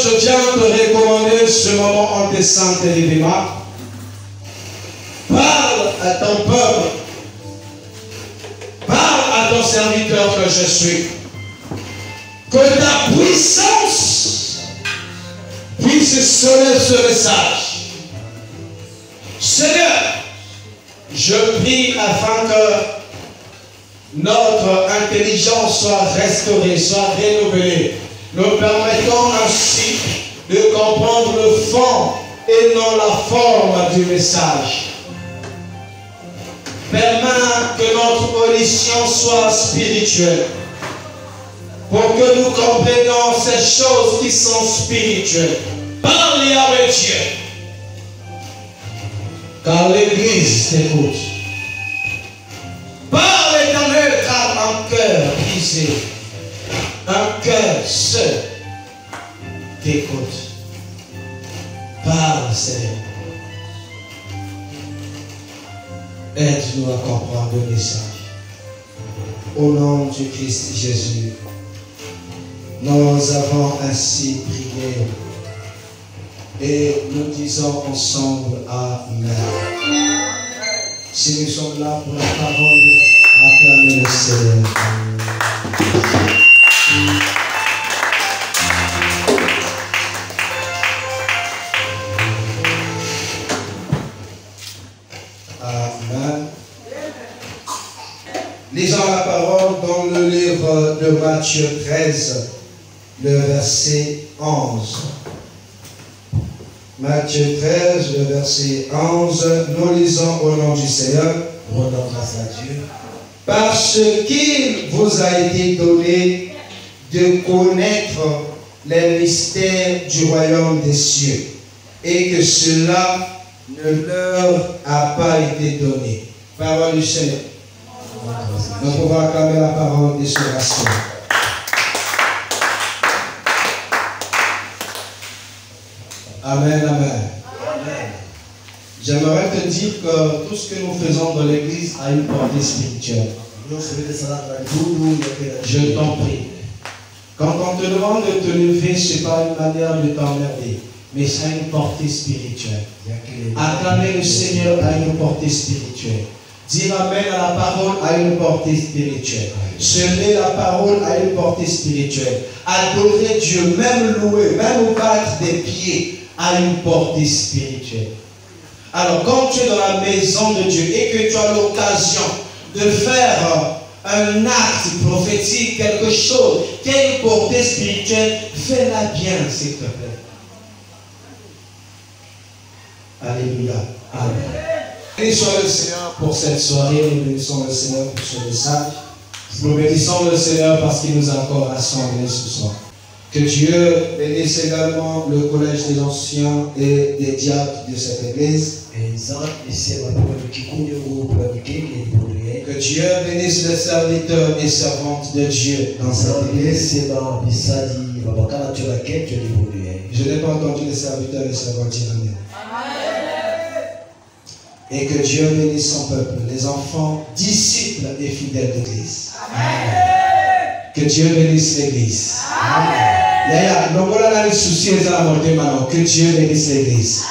je viens te recommander ce moment en tes saintes éléments. Parle à ton peuple. Parle à ton serviteur que je suis. Que ta puissance puisse sonner ce message. Seigneur, je prie afin que notre intelligence soit restaurée, soit renouvelée. Nous permettons ainsi de comprendre le fond et non la forme du message. Permets que notre audition soit spirituelle. Pour que nous comprenions ces choses qui sont spirituelles. Parlez avec Dieu. Car l'Église t'écoute. Parle Éternel, car un cœur brisé, un cœur seul t'écoute. Parle, Seigneur. Aide-nous à comprendre le message. Au nom du Christ Jésus, nous avons ainsi prié et nous disons ensemble Amen. Si nous sommes là pour la parole, acclamez le Seigneur. Amen. Lisons la parole dans le livre de Matthieu 13, le verset 11. Matthieu 13, le verset 11, nous lisons au nom du Seigneur. Rendons grâce à Dieu. Parce qu'il vous a été donné de connaître les mystères du royaume des cieux, et que cela ne leur a pas été donné. Parole du Seigneur. Nous pouvons acclamer la parole de ce verset. Amen, amen. Amen. J'aimerais te dire que tout ce que nous faisons dans l'église a une portée spirituelle. Je t'en prie. Quand on te demande de te lever, ce n'est pas une manière de t'emmerder, mais ça a une portée spirituelle. Acclamer le Seigneur a une portée spirituelle. Dire Amen à la parole a une portée spirituelle. Semer la parole a une portée spirituelle. Adorer Dieu, même louer, même battre des pieds, a une portée spirituelle. Alors, quand tu es dans la maison de Dieu et que tu as l'occasion de faire un acte prophétique, quelque chose qui a une portée spirituelle, fais-la bien, s'il te plaît. Alléluia. Amen. Bénissons le Seigneur pour cette soirée, nous bénissons le Seigneur pour ce message. Nous bénissons le Seigneur parce qu'il nous a encore rassemblés ce soir. Que Dieu bénisse également le collège des anciens et des diacres de cette église. Que Dieu bénisse les serviteurs et servantes de Dieu dans cette église. Je n'ai pas entendu les serviteurs et servantes iraniennes. Et que Dieu bénisse son peuple, les enfants, disciples et fidèles d'église. Que Dieu bénisse l'église. Que Dieu bénisse l'église.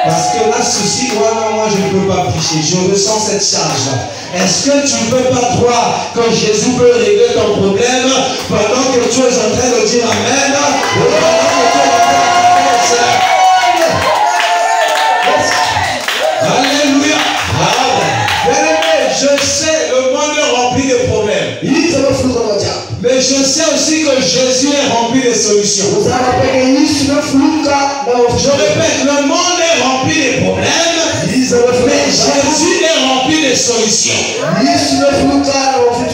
Parce que là, ceci, moi je ne peux pas prêcher. Je ressens cette charge. Est-ce que tu ne peux pas croire que Jésus peut régler ton problème pendant que tu es en train de dire Amen? Ou pendant que tu es en train de Alléluia. Bien-aimé, je sais, le monde est rempli de problèmes. Mais je sais aussi que Jésus est rempli de solutions. Je répète, le monde est rempli de problèmes, mais Jésus est rempli de solutions.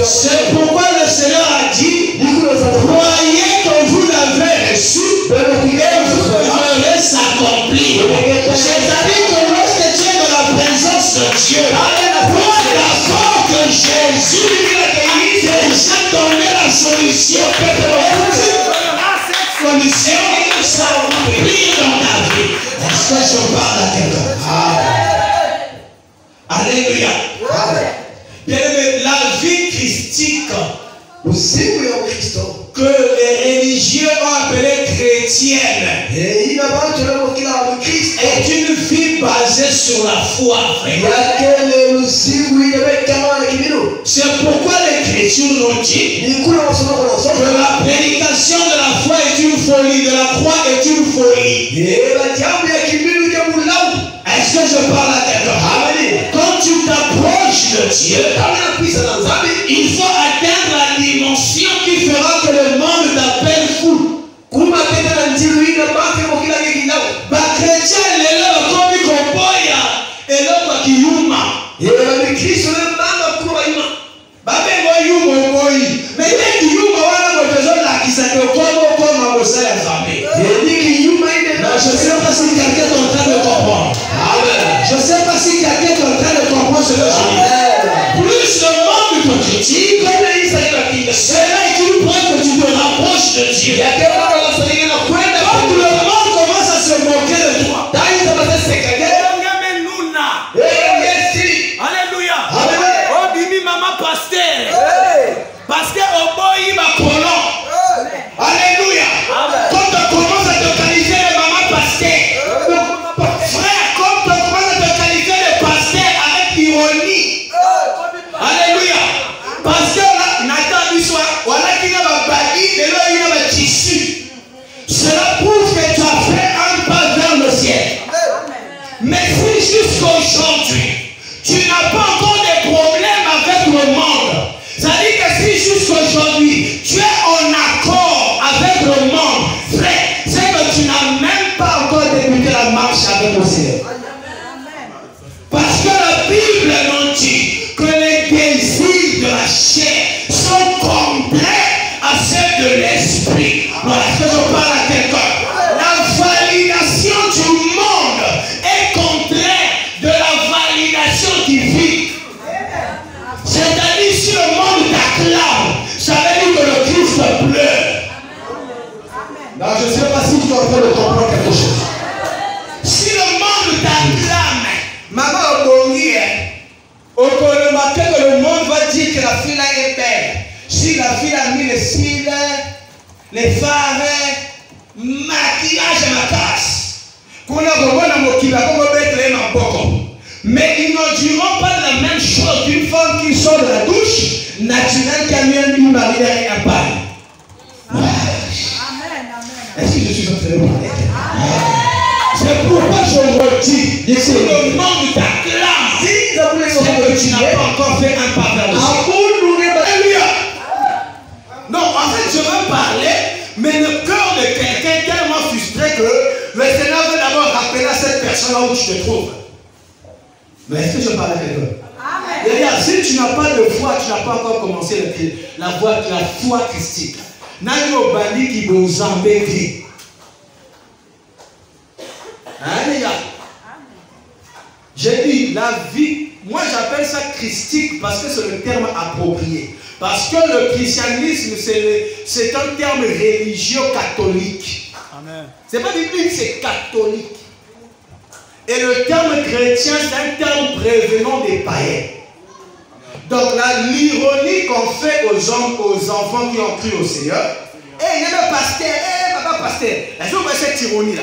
C'est pourquoi le Seigneur a dit, croyez que vous l'avez reçu et vous verrez s'accomplir. C'est-à-dire que lorsque tu es dans la présence de Dieu, crois d'abord que Jésus a déjà donné la solution. Cette solution s'accomplir dans ta vie. Est-ce que je parle à quelqu'un? Alléluia. Bien aimé, la vie christique que les religieux ont appelé chrétienne chrétienne est une vie basée sur la foi. C'est pourquoi les chrétiens ont dit que la prédication de la foi est une folie, de la croix est une folie. Est-ce que je parle à quelqu'un? Quand tu t'approches de Dieu, il faut atteindre la dimension qui fera que le monde t'appelle fou. Chrétien, il est là comme il compoya et l'autre qui yuma. Mais dès que yuma, on a besoin de la qui s'appelle comme on sait la famille. Je ne sais pas si quelqu'un est en train de comprendre. Je ne sais pas si quelqu'un est en train de comprendre ce que je dis. Plus le monde te critique, c'est là que tu prends que tu te rapproches de Dieu. Quand le monde commence à se moquer de toi, alléluia. Oh, Bimi, maman, pasteur. Parce que au boy, ma colon. Alléluia. Quand tu commences à te qualifier de maman pasteur, frère, quand tu commences à te qualifier de pasteur avec ironie. Alléluia. Parce que là, Nathan dit soit, voilà qu'il y a ma baguille, et là il y a ma tissu. Cela prouve que tu as fait un pas vers le ciel. Mais si jusqu'aujourd'hui, tu n'as pas encore des problèmes avec le monde, ça dit que si jusqu'aujourd'hui, tu es en accord avec le monde, frère, c'est que tu n'as même pas encore débuté la marche avec le ciel. Parce que la Bible nous dit que les désirs de la chair sont contraires à ceux de l'esprit. Voilà ce que je parle à quelqu'un. La validation du monde est contraire de la validation divine. C'est-à-dire si le monde t'acclame, ça veut dire que le Christ pleure. Non, je ne sais pas si tu es en train de comprendre quelque chose. Si le monde t'acclame, maman Obongi, au remarquer que le monde va dire que la fille là est belle. Si la fille a mis les cils, les fards, maquillage à ma casse. Mais ils ne diront pas la même chose d'une femme qui sort de la douche naturelle qui a mis un mari et un bail. Est-ce que je suis en train de parler? C'est pourquoi je me dis, si le monde t'acclame, c'est que tu n'as pas encore fait un pas vers le ciel. Non, en fait, je veux parler, mais le cœur de quelqu'un est tellement frustré que le Seigneur veut d'abord rappeler à cette personne là où tu te trouves. Mais est-ce que je parle à quelqu'un? Regarde, si tu n'as pas de foi, tu n'as pas encore commencé la foi christique. Nani obali qui vous embêter. Hein, les gars? J'ai dit, la vie, moi j'appelle ça christique parce que c'est le terme approprié. Parce que le christianisme, c'est un terme religieux catholique. Ce n'est pas biblique, c'est catholique. Et le terme chrétien, c'est un terme prévenant des païens. Donc l'ironie qu'on fait aux enfants qui ont cru au Seigneur, il y a le pasteur, papa pasteur. Est-ce que vous voyez cette ironie-là?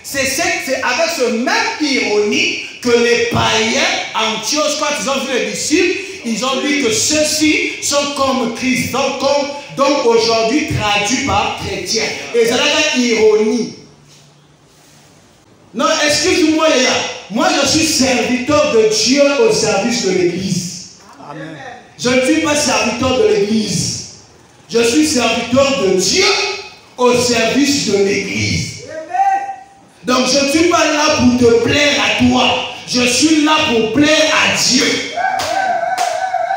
C'est avec ce même ironie que les païens, Antioche, quand ils ont vu les disciples, ils ont dit que ceux-ci sont comme Christ, donc aujourd'hui traduit par chrétien. Et c'est là une ironie. Non, excuse-moi les gars, moi je suis serviteur de Dieu au service de l'Église. Amen. Je ne suis pas serviteur de l'Église. Je suis serviteur de Dieu au service de l'Église. Donc je ne suis pas là pour te plaire à toi. Je suis là pour plaire à Dieu.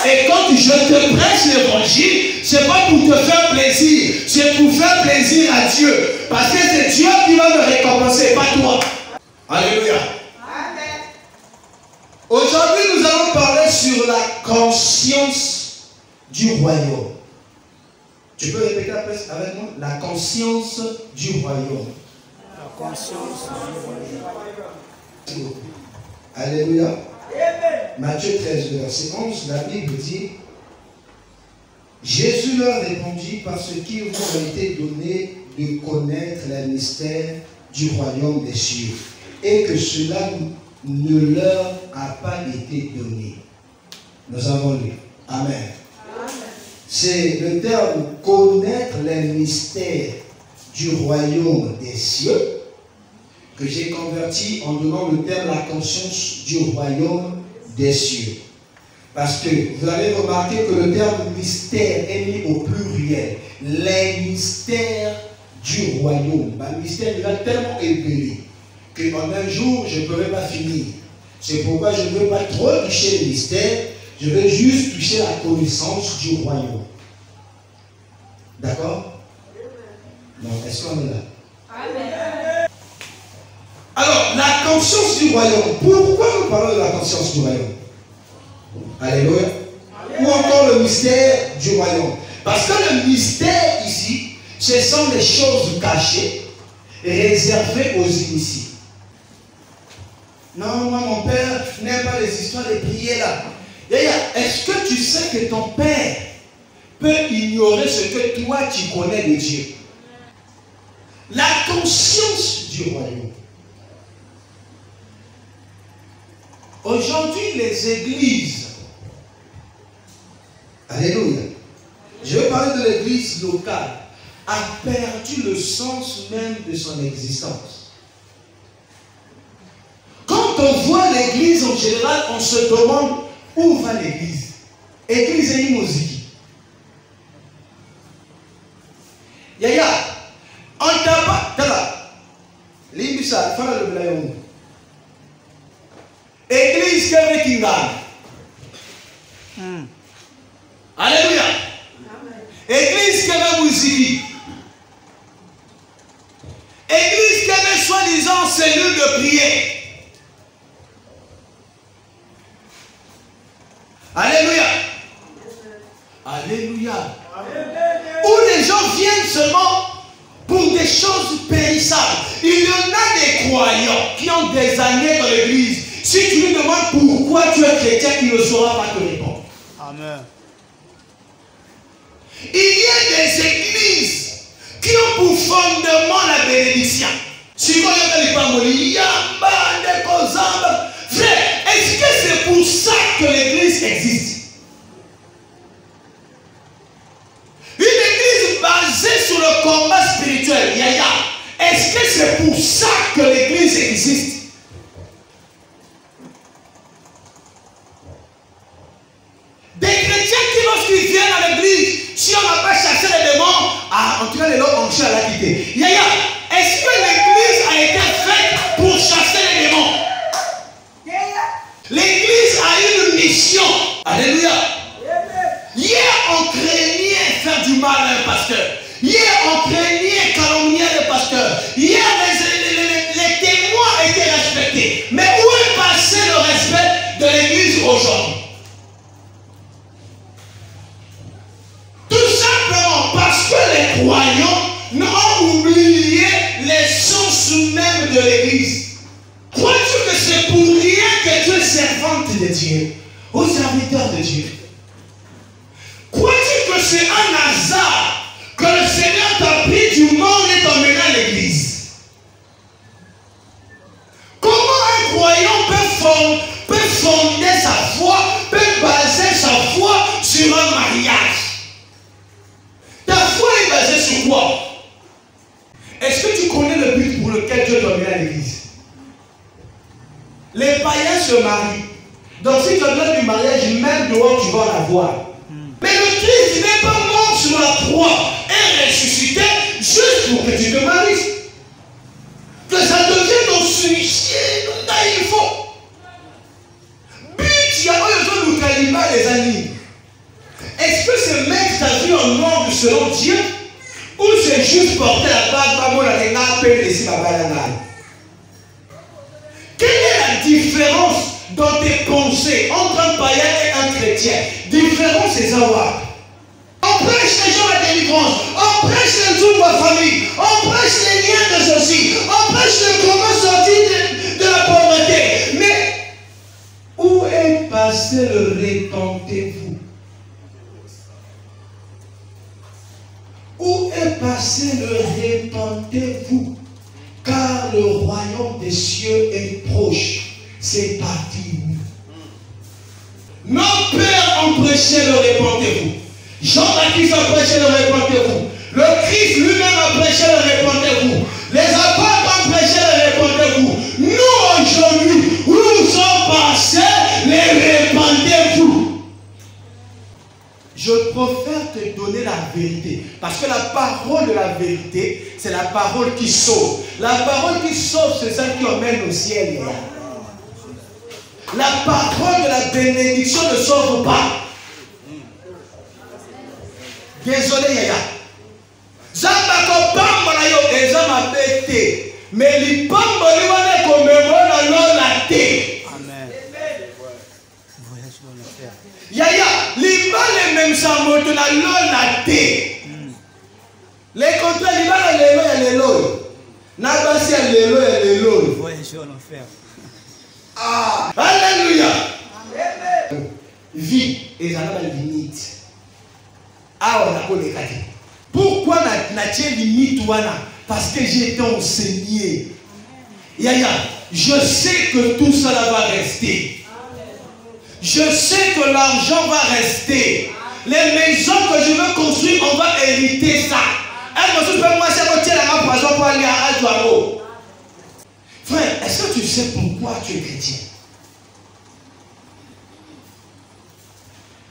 Et quand je te prêche l'évangile, ce n'est pas pour te faire plaisir, c'est pour faire plaisir à Dieu. Parce que c'est Dieu qui va me récompenser, pas toi. Alléluia. Amen. Aujourd'hui, nous allons parler sur la conscience du royaume. Tu peux répéter avec moi? La conscience du royaume. La conscience du royaume. Alléluia. Matthieu 13, verset 11, la Bible dit: Jésus leur répondit: parce qu'il vous a été donné de connaître les mystères du royaume des cieux et que cela ne leur a pas été donné. Nous avons lu. Amen. C'est le terme connaître les mystères du royaume des cieux que j'ai converti en donnant le terme la conscience du royaume des cieux. Parce que vous allez remarquer que le terme mystère est mis au pluriel. Les mystères du royaume. Le mystère est tellement élevé qu'en un jour, je ne pourrai pas finir. C'est pourquoi je ne veux pas trop toucher les mystères. Je veux juste toucher la connaissance du royaume. D'accord? Non, est-ce qu'on est là? Amen. Alors, la conscience du royaume. Pourquoi nous parlons de la conscience du royaume? Alléluia. Ou encore le mystère du royaume. Parce que le mystère ici, ce sont les choses cachées, réservées aux initiés. Non, moi mon père n'aime pas les histoires de prier là. Est-ce que tu sais que ton père peut ignorer ce que toi tu connais de Dieu? La conscience du royaume. Aujourd'hui, les églises, alléluia, je vais parler de l'église locale, a perdu le sens même de son existence. Quand on voit l'église en général, on se demande où va l'église. Église et musique. Yaya, on t'a pas. Tala. Limbisa, fala le blayon. Église Kevin Kingan. Alléluia. Église Kevin Musique. Église Kevin soi-disant cellule de prière. Alléluia. Alléluia. Où les gens viennent seulement pour des choses périssables. Il y en a des croyants qui ont des années dans l'église. Si tu lui demandes pourquoi tu es chrétien, il ne saura pas te répondre. Amen. Il y a des églises qui ont pour fondement la bénédiction. Si vous avez frère, est-ce que c'est pour ça que l'église existe? Une église basée sur le combat spirituel, Yaya, est-ce que c'est pour ça que l'église existe? Des chrétiens qui, lorsqu'ils viennent à l'église, si on n'a pas chassé les démons, en tout cas les lots ont cherché à la quitter. Yaya, est-ce que l'église a été faite pour chasser les démons? L'église a une mission. Alléluia. Hier, on craignait faire du mal à un pasteur. Hier, on craignait calomnier le pasteur. Hier, les témoins étaient respectés. Mais où est passé le respect de l'église aujourd'hui? Tout simplement parce que les croyants n'ont oublié l'essence même de l'église. Crois-tu que c'est pour rien que tu es servante de Dieu, ou serviteur de Dieu? Crois-tu que c'est un hasard que le Seigneur t'a pris du monde et t'a emmené à l'église? Comment un croyant peut fonder sa foi, peut baser sa foi sur un mariage? Ta foi est basée sur quoi? Est-ce que tu connais le but pour lequel Dieu t'a emmené à l'église? Les païens se marient. Donc si tu donnes du mariage, même dehors, tu vas en avoir. Mais le Christ n'est pas mort sur la croix et ressuscité juste pour que tu te maries. Que ça devienne ton suicide, il faut. But, il y a un nous calima les amis. Est-ce que ce mec t'a vu en noir selon Dieu? Ou c'est juste porter la bague, quelle est la différence dans tes pensées entre un païen et un chrétien? Différence, c'est savoir. On prêche les gens à la délivrance, on prêche les jours de la famille, on prêche les liens de ceci, on prêche le comment sortir de la pauvreté. Mais où est passé le répentez-vous? Où est passé le répentez-vous? répentez-vous, car le royaume des cieux est proche. C'est parti. Nos pères ont prêché le répentez-vous. Jean-Baptiste a prêché le répentez-vous. Le Christ lui-même a prêché le répentez-vous. Les apôtres ont prêché le répentez-vous. Nous aujourd'hui, nous sommes passés, les répentez-vous. Je préfère te donner la vérité. Parce que la parole de la vérité, c'est la parole qui sauve. La parole qui sauve, c'est celle qui emmène au ciel. La parole de la bénédiction ne sauve pas. Désolé, Yaya. Zambako pambola yo ezama bete. Mais li pamboli wana komemona lo la te. Amen. Yaya, li bale même sa moto na lo la te. Les contrats li bale lelo ya lelo. Na basi ya lelo ya lelo. Voyage en enfer. Ah, alléluia. Amen. Vie et ça n'a pas de limite. Ah, on a connu. Pourquoi n'a-t-il limite parce que j'ai été enseigné. Yaya, je sais que tout cela va rester. Je sais que l'argent va rester. Les maisons que je veux construire, on va hériter ça. Frère, est-ce que tu sais pourquoi tu es chrétien?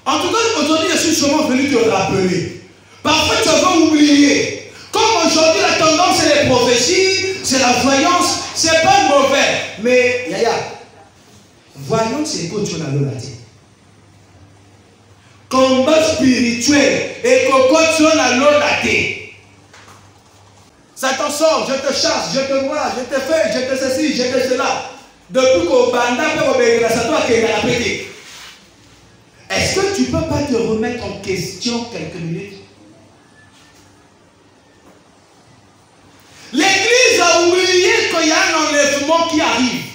En tout cas, aujourd'hui, je suis sûrement venu te rappeler. Parfois, tu vas oublier. Comme aujourd'hui, la tendance, c'est les prophéties, c'est la voyance, c'est pas mauvais. Mais, Yaya, voyance, c'est quoi tu as dans la tête? Combat spirituel et coco tu as dans la tête. Satan sort, je te chasse, je te vois, je te fais, je te ceci, je te cela. Depuis qu'au banda peut obéir à Satan qui est à la pété. Est-ce que tu ne peux pas te remettre en question quelques minutes? L'église a oublié qu'il y a un enlèvement qui arrive.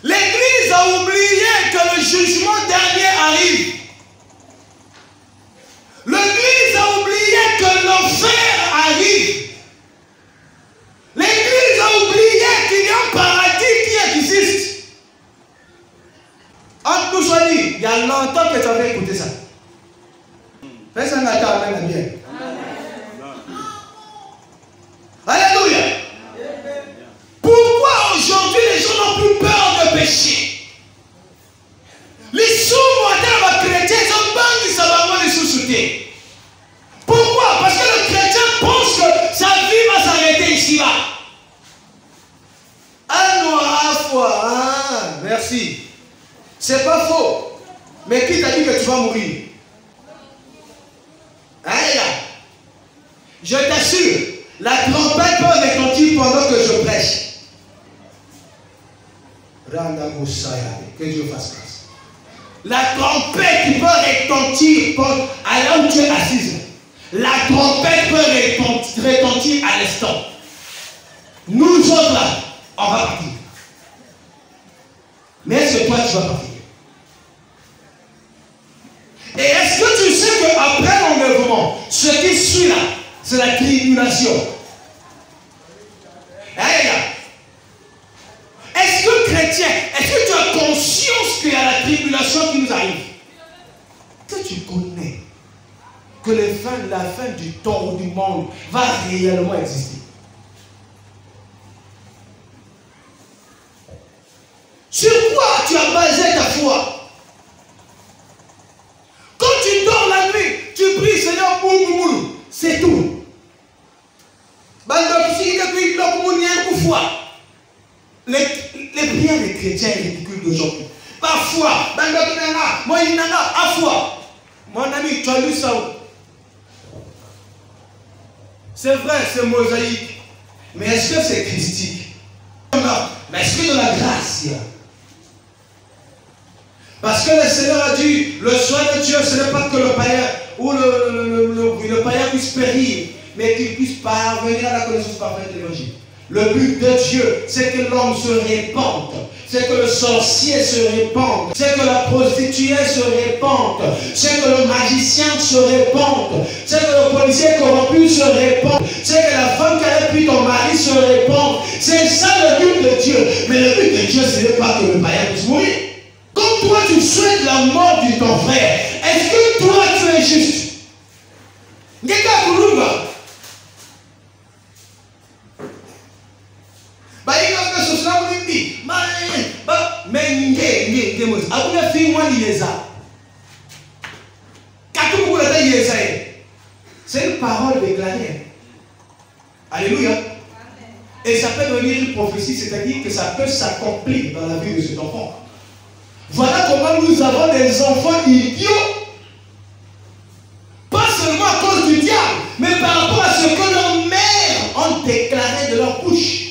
L'église a oublié que le jugement dernier arrive. L'église a oublié que l'enfer arrive. L'église a oublié qu'il y a un paradis qui existe. Entre nous choisis, il y a longtemps que tu avais écouté ça. Fais ça un amen, bien. Alléluia. Pourquoi aujourd'hui les gens n'ont plus peur de pécher? Les sous-montants chrétiens sont bandits, ça va moins les sous-souter. Pourquoi? Parce que le chrétien pense que sa vie va s'arrêter ici-bas. Un noir à fois. Ah, merci. C'est pas faux. Mais qui t'a dit que tu vas mourir? Allez là. Je t'assure, la trompette peut retentir pendant que je prêche. Que Dieu fasse grâce. La trompette peut retentir à là où tu es assise. La trompette peut retentir à l'instant. Nous autres là, on va partir. Mais est-ce que toi tu vas partir? Et est-ce que tu sais qu'après l'enlèvement, ce qui suit là, c'est la tribulation? Allez là. Est-ce que chrétien, est-ce que tu as conscience qu'il y a la tribulation qui nous arrive? Est-ce que tu connais que la fin du temps ou du monde va réellement exister? Sur quoi tu as basé ta foi? Quand tu dors la nuit, tu pries Seigneur, boum, c'est tout. Les prières des chrétiens ridicules d'aujourd'hui. Parfois, mon ami, tu as lu ça où? C'est vrai, c'est mosaïque. Mais est-ce que c'est christique? Non, mais est-ce que de la grâce? Parce que le Seigneur a dit, le soin de Dieu, ce n'est pas que le païen ou le païen puisse périr, mais qu'il puisse parvenir à la connaissance parfaite de l'évangile. Le but de Dieu, c'est que l'homme se répande. C'est que le sorcier se répande. C'est que la prostituée se répande. C'est que le magicien se répande. C'est que le policier corrompu se répande. C'est que la femme qui a pris ton mari se répande. C'est ça le but de Dieu. Mais le but de Dieu, ce n'est pas que le païen puisse mourir. Comme toi, tu souhaites la mort de ton frère, est-ce que toi, tu es juste? C'est une parole déclarée. Alléluia. Et ça peut devenir une prophétie, c'est-à-dire que ça peut s'accomplir dans la vie de cet enfant. Voilà comment nous avons des enfants idiots. Pas seulement à cause du diable, mais par rapport à ce que leurs mères ont déclaré de leur bouche.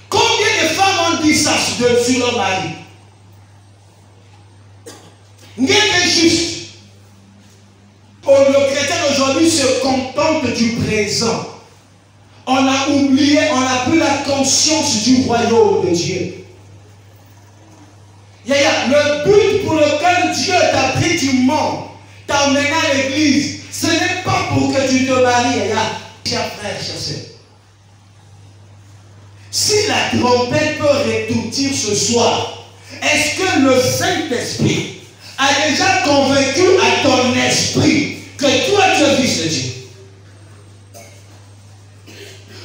Combien de femmes ont dit ça sur leur mari? N'est juste. Le chrétien aujourd'hui se contente du présent. On a oublié, on n'a plus la conscience du royaume de Dieu. Le but pour lequel Dieu t'a pris du monde, t'a emmené à l'église, ce n'est pas pour que tu te maries. Chers frères, chers sœurs. Si la trompette peut retentir ce soir, est-ce que le Saint-Esprit a déjà convaincu à ton esprit que toi tu es fils de Dieu?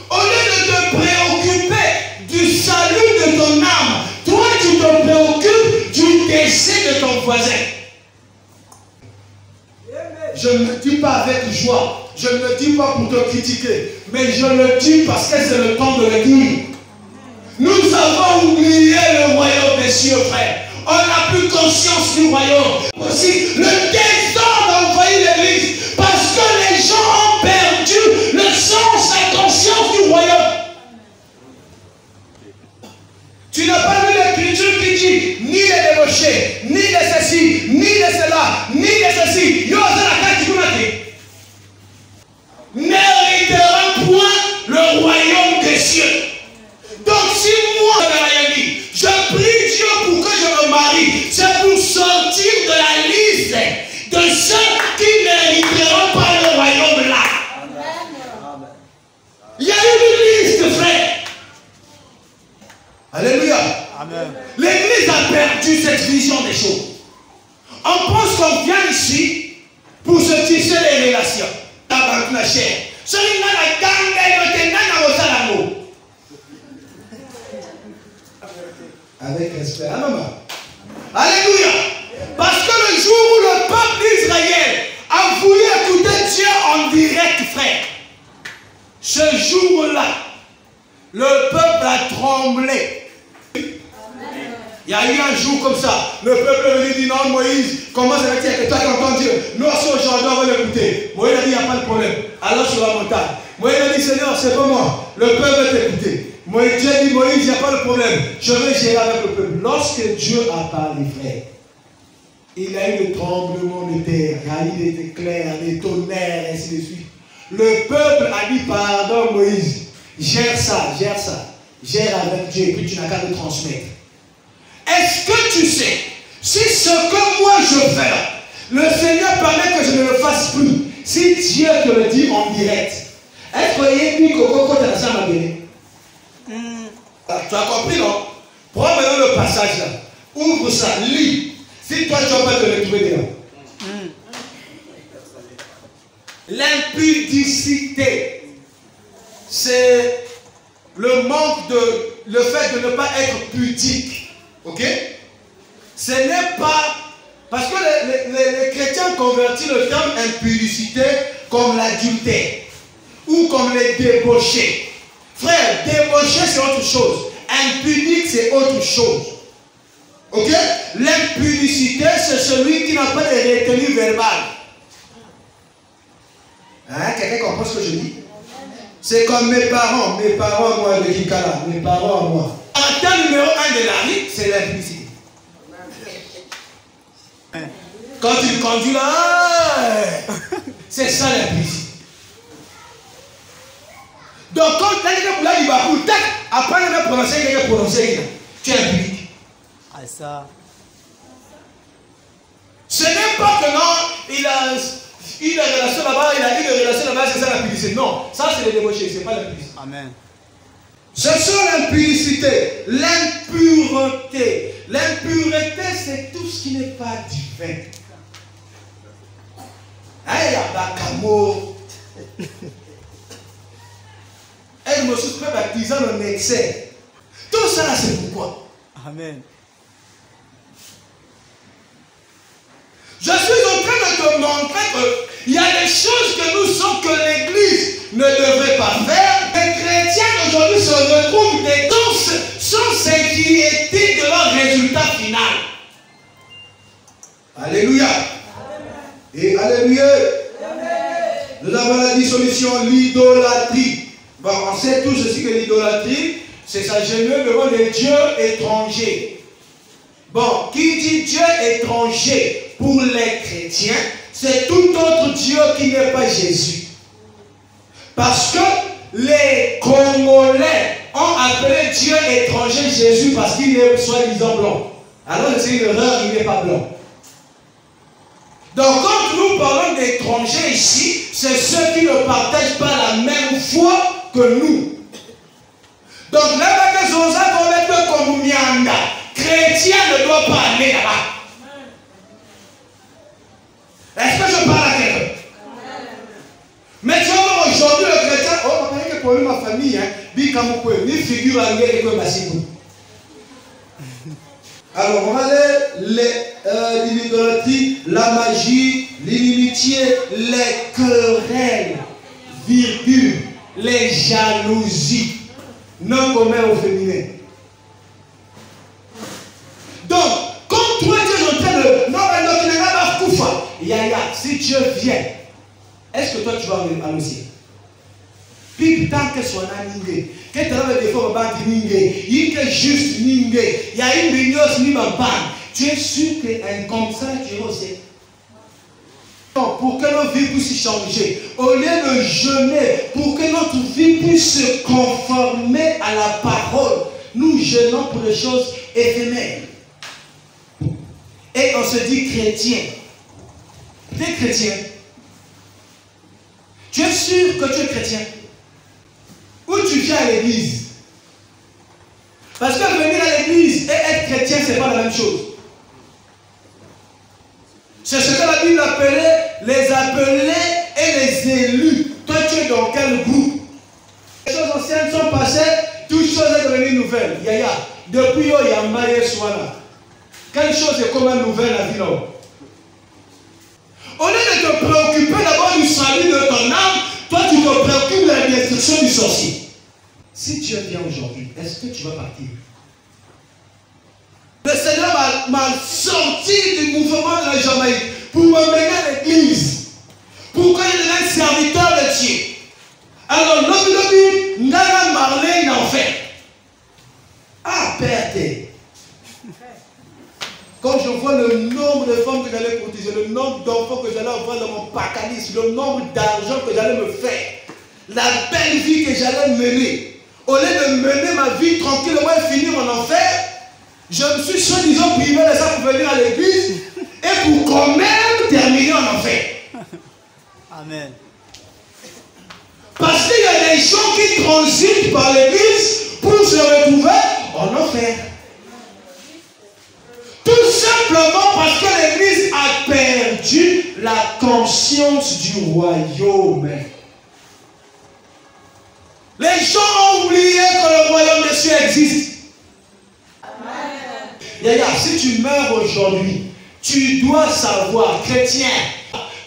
Au lieu de te préoccuper du salut de ton âme, toi tu te préoccupes du décès de ton voisin. Je ne le dis pas avec joie, je ne le dis pas pour te critiquer, mais je le dis parce que c'est le temps de le dire. Nous avons oublié le royaume des cieux, frère. On n'a plus conscience du royaume. Aussi, le désordre a envahi l'église parce que les gens ont perdu le sens, la conscience du royaume. Tu n'as pas lu l'écriture qui dit ni les débauchés, ni les ceci, ni les cela, ni les ceci. N'héritera point le royaume des cieux. Donc si moi, je prie Dieu pour que je me marie, c'est pour sortir de la liste de ceux qui n'hériteront pas le royaume là. Amen. Il y a une liste, frère. Alléluia. Amen. L'église a perdu cette vision des choses. On pense qu'on vient ici pour se tisser les relations. Avec respect. Ah, maman. Alléluia. Parce que le jour où le peuple d'Israël a voulu écouter Dieu en direct, frère, ce jour-là, le peuple a tremblé. Il y a eu un jour comme ça. Le peuple est venu dire non, Moïse, comment ça va dire que toi qui entends Dieu? Nous aussi aujourd'hui on va l'écouter. Moïse a dit il n'y a pas de problème. Alors sur la montagne. Moïse a dit Seigneur, c'est pas moi. Le peuple va t'écouter. Dieu a dit Moïse, il n'y a pas de problème. Je vais gérer avec le peuple. Lorsque Dieu a parlé, frère, il y a eu le tremblement de terre, il y a eu des éclairs, des tonnerres, et ainsi de suite. Le peuple a dit pardon Moïse, gère ça. Gère avec Dieu et puis tu n'as qu'à le transmettre. Est-ce que tu sais, si ce que moi je fais, le Seigneur permet que je ne le fasse plus, si Dieu te le dit en direct, est-ce que tu as ça m'a donné? Tu as compris, non? Prends maintenant le passage là. Ouvre ça, lis. Si toi tu vas pas te le trouver dedans. L'impudicité, c'est le manque de, le fait de ne pas être pudique. Ok? Ce n'est pas, parce que les chrétiens convertissent le terme impudicité comme l'adultère ou comme les débauchés. Frère, débauché c'est autre chose. Impudique c'est autre chose. Ok? L'impudicité c'est celui qui n'a pas de retenue verbale. Hein? Quelqu'un comprend ce que je dis? C'est comme mes parents moi de Kikala, mes parents à moi. En terme numéro 1 de la vie, c'est l'impudicité. Quand il conduit là, C'est ça l'impudicité. Donc quand tu as dit que là, il va pour tête, après il va prononcer, tu es impudique. Ah, ça. Ce n'est pas que non, il a une relation là-bas, il a une relation là-bas, c'est ça l'impudicité. Non, ça c'est le débauché, ce n'est pas l'impudicité. Amen. Ce sont l'impudicité, l'impureté. L'impureté, c'est tout ce qui n'est pas divin. Il y a Bakamo. Elle me souffre baptisant en excès. Tout ça, c'est pourquoi. Amen. Je suis en train de te montrer qu'il y a des choses que nous sommes, que l'Église ne devrait pas faire. Les chrétiens aujourd'hui se retrouvent des tous sans s'inquiéter de leur résultat final. Alléluia. Et alléluia. Nous avons la dissolution, l'idolâtrie. Bon, on sait tous aussi que l'idolâtrie, c'est s'agenouiller devant des dieux étrangers. Bon, qui dit Dieu étranger pour les chrétiens, c'est tout autre Dieu qui n'est pas Jésus. Parce que les Congolais ont appelé Dieu étranger Jésus parce qu'il est soi-disant blanc. Alors c'est une erreur, il n'est pas blanc. Donc quand nous parlons d'étrangers ici, c'est ceux qui ne partagent pas la même foi que nous. Donc là, les Osa vont mettre comme Mianda. Chrétien ne doit pas aller là-bas. Est-ce que je parle à quelqu'un? Mais tu vois, aujourd'hui, le chrétien, oh, papa, il y a pour ma famille, hein, ni figure à l'ouest et Massimo. Alors, on va aller l'idolâtrie, la magie, l'inimitié, les querelles, virgule, les jalousies, non communs au féminin. Donc, comme toi, tu es en train de... Non, mais Yaya, si Dieu vient, est-ce que toi tu vas annoncer? Puis tant que soit ningé, que tu as des fois ningé, il est juste ningé, il y a une million ni ma panne. Tu es sûr qu'un comme ça, tu es aussi. Pour que notre vie puisse changer, au lieu de jeûner, pour que notre vie puisse se conformer à la parole, nous jeûnons pour les choses éphémères. Et on se dit chrétien. Tu es chrétien. Tu es sûr que tu es chrétien? Ou tu viens à l'église? Parce que venir à l'église et être chrétien, ce n'est pas la même chose. C'est ce que la Bible appelait les appelés et les élus. Toi, tu es dans quel groupe? Les choses anciennes sont passées, toute chose est devenue nouvelle. Yaya, depuis il y a Maïe Soana. Quelle chose est comme une nouvelle à vie? Au lieu de te préoccuper d'abord du salut de ton âme, toi tu te préoccupes de la destruction du sorcier. Si Dieu vient aujourd'hui, est-ce que tu vas partir? Le Seigneur m'a sorti du mouvement de la Jamaïque pour me mener à l'église, pour que je devienne serviteur de Dieu. Alors, l'homme n'a marlé d'en faire. Ah, Père, quand je vois le nombre de femmes que j'allais protéger, le nombre d'enfants que j'allais avoir dans mon pacalis, le nombre d'argent que j'allais me faire, la belle vie que j'allais mener, au lieu de mener ma vie tranquillement et finir en enfer, je me suis soi-disant privé de ça pour venir à l'église et pour quand même terminer en enfer. Amen. Parce qu'il y a des gens qui transitent par l'église pour se retrouver en enfer. Tout simplement parce que l'église a perdu la conscience du royaume. Les gens ont oublié que le royaume des cieux existe. Yaya, si tu meurs aujourd'hui, tu dois savoir, chrétien,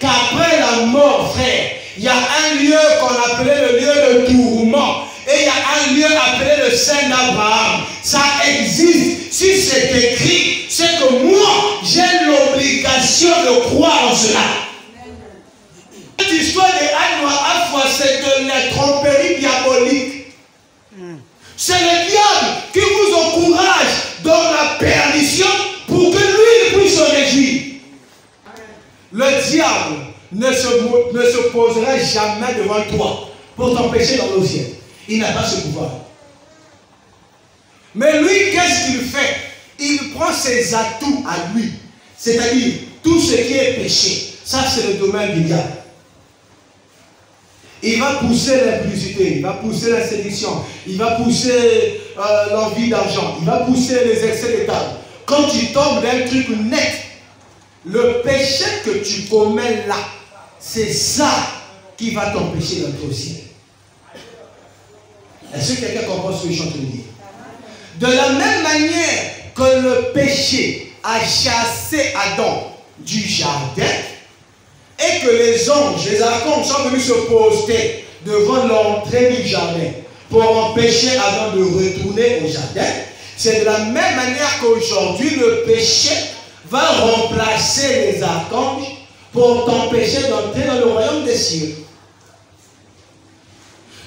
qu'après la mort, frère, il y a un lieu qu'on appelait le lieu de tourment. Et il y a un lieu appelé le Saint d'Abraham. Ça existe. Si c'est écrit, c'est que moi, j'ai l'obligation de croire en cela. Cette histoire de Anne Noir, c'est de la tromperie diabolique. C'est le diable qui vous encourage dans la perdition pour que lui puisse se réjouir. Le diable ne se sa main devant toi pour t'empêcher dans le ciel. Il n'a pas ce pouvoir. Mais lui, qu'est-ce qu'il fait? Il prend ses atouts à lui. C'est-à-dire, tout ce qui est péché. Ça, c'est le domaine du diable. Il va pousser l'impudicité, il va pousser la séduction, il va pousser l'envie d'argent, il va pousser les excès de table. Quand tu tombes d'un truc net, le péché que tu commets là, c'est ça qui va t'empêcher d'entrer au ciel. Est-ce que quelqu'un comprend ce que je suis en train de dire? De la même manière que le péché a chassé Adam du jardin, et que les anges, les archanges sont venus se poster devant l'entrée du jardin pour empêcher Adam de retourner au jardin, c'est de la même manière qu'aujourd'hui le péché va remplacer les archanges pour t'empêcher d'entrer dans le royaume des cieux.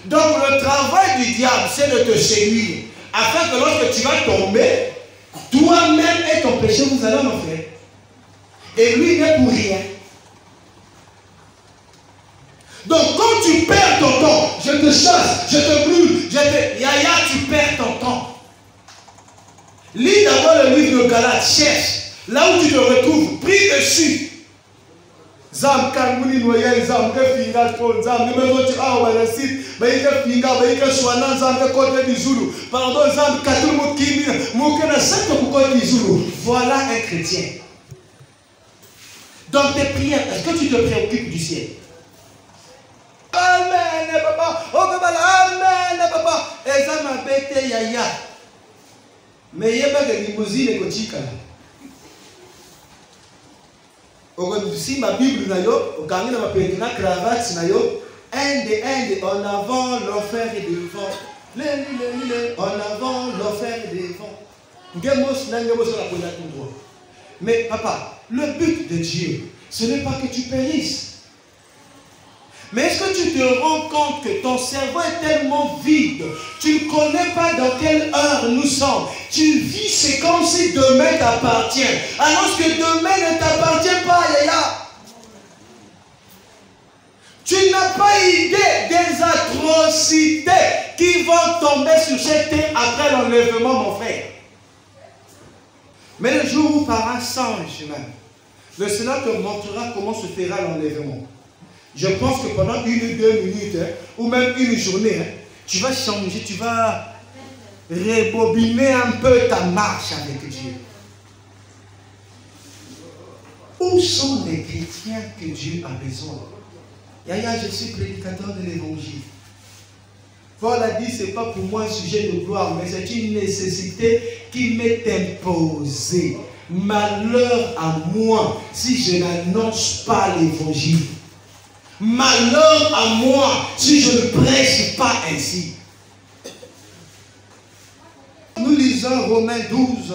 Donc le travail du diable, c'est de te séduire, afin que lorsque tu vas tomber, toi-même et ton péché, vous allez en enfer. Et lui n'est pour rien. Donc quand tu perds ton temps, je te chasse, je te brûle, Yaya, tu perds ton temps. Lis d'abord le livre de Galates, cherche, là où tu te retrouves, prie dessus. Zam Kalmuni Noyel, Zam Kefinga, Zam numéro tu as au Balasit, Baïka Finga, Baïka Swanan, Zam Côte du Zulu, pardon, Zam Katoumou Kimi, Moukena Sainte Côte du Zulu. Voilà un chrétien. Dans tes prières, est-ce que tu te préoccupes du ciel? Amen, papa. Oh, papa, amen, papa. Et ça m'a bêté, yaya. Mais il n'y a pas de limousine et kotika. Si ma Bible n'a yo, au gang de ma pétina cravate n'a yo, un en avant, l'enfer est devant. En avant, l'enfer est devant. Mais papa, le but de Dieu, ce n'est pas que tu périsses. Mais est-ce que tu te rends compte que ton cerveau est tellement vide, tu ne connais pas dans quelle heure nous sommes. Tu vis, c'est comme si demain t'appartient. Alors que demain ne t'appartient pas, Yaya. Tu n'as pas idée des atrocités qui vont tomber sur cette terre après l'enlèvement, mon frère. Mais le jour où par un singe même, le Seigneur te montrera comment se fera l'enlèvement. Je pense que pendant 1 ou 2 minutes, ou même une journée, tu vas changer, tu vas rebobiner un peu ta marche avec Dieu. Où sont les chrétiens que Dieu a besoin? Yaya, je suis prédicateur de l'évangile. Paul a dit, ce n'est pas pour moi un sujet de gloire, mais c'est une nécessité qui m'est imposée. Malheur à moi si je n'annonce pas l'évangile. Malheur à moi si je ne prêche pas ainsi. Nous lisons Romains 12,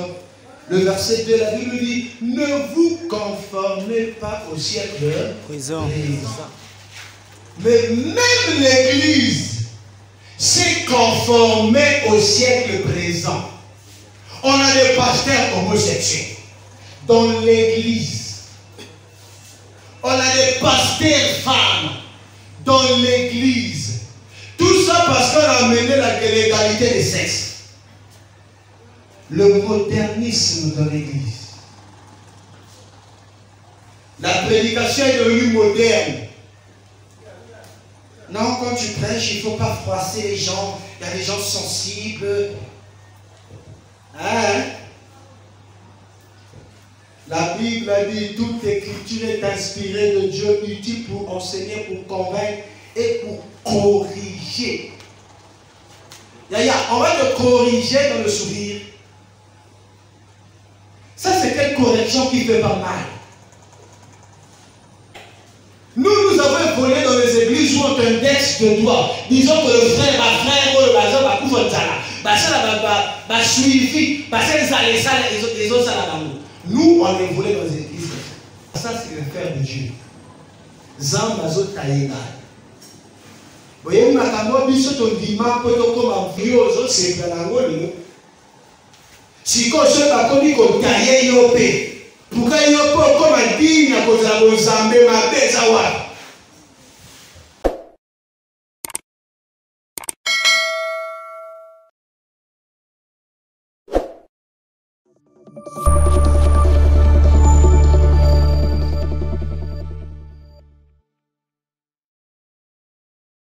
le verset 2, la Bible dit, ne vous conformez pas au siècle présent. Mais même l'Église s'est conformée au siècle présent. On a des pasteurs homosexuels dans l'Église. On a des pasteurs femmes dans l'Église. Tout ça parce qu'on a amené l'égalité des sexes. Le modernisme dans l'Église. La prédication est devenue moderne. Non, quand tu prêches, il ne faut pas froisser les gens. Il y a des gens sensibles. Hein? La Bible a dit, toute écriture est inspirée de Dieu, utile pour enseigner, pour convaincre et pour corriger. Yaya, on va te corriger dans le sourire. Ça, c'est quelle correction qui fait pas mal. Nous avons évolué dans les églises où on t'indexe de doigts. Disons que le frère, ma frère, le bazar, ma couvre ça suivi, les autres, ça là. Nous, on évolue dans les églises. Ça, c'est le frère de Dieu. Zambazo Taïga. Vous voyez, Makamo, Biso, ton dimanche, comme un vieux, c'est dans la rôle. Si on se bat comme il taille yopé. Pourquoi il y a pas comme un digne à cause de la bonne zambé, ma belle Amen.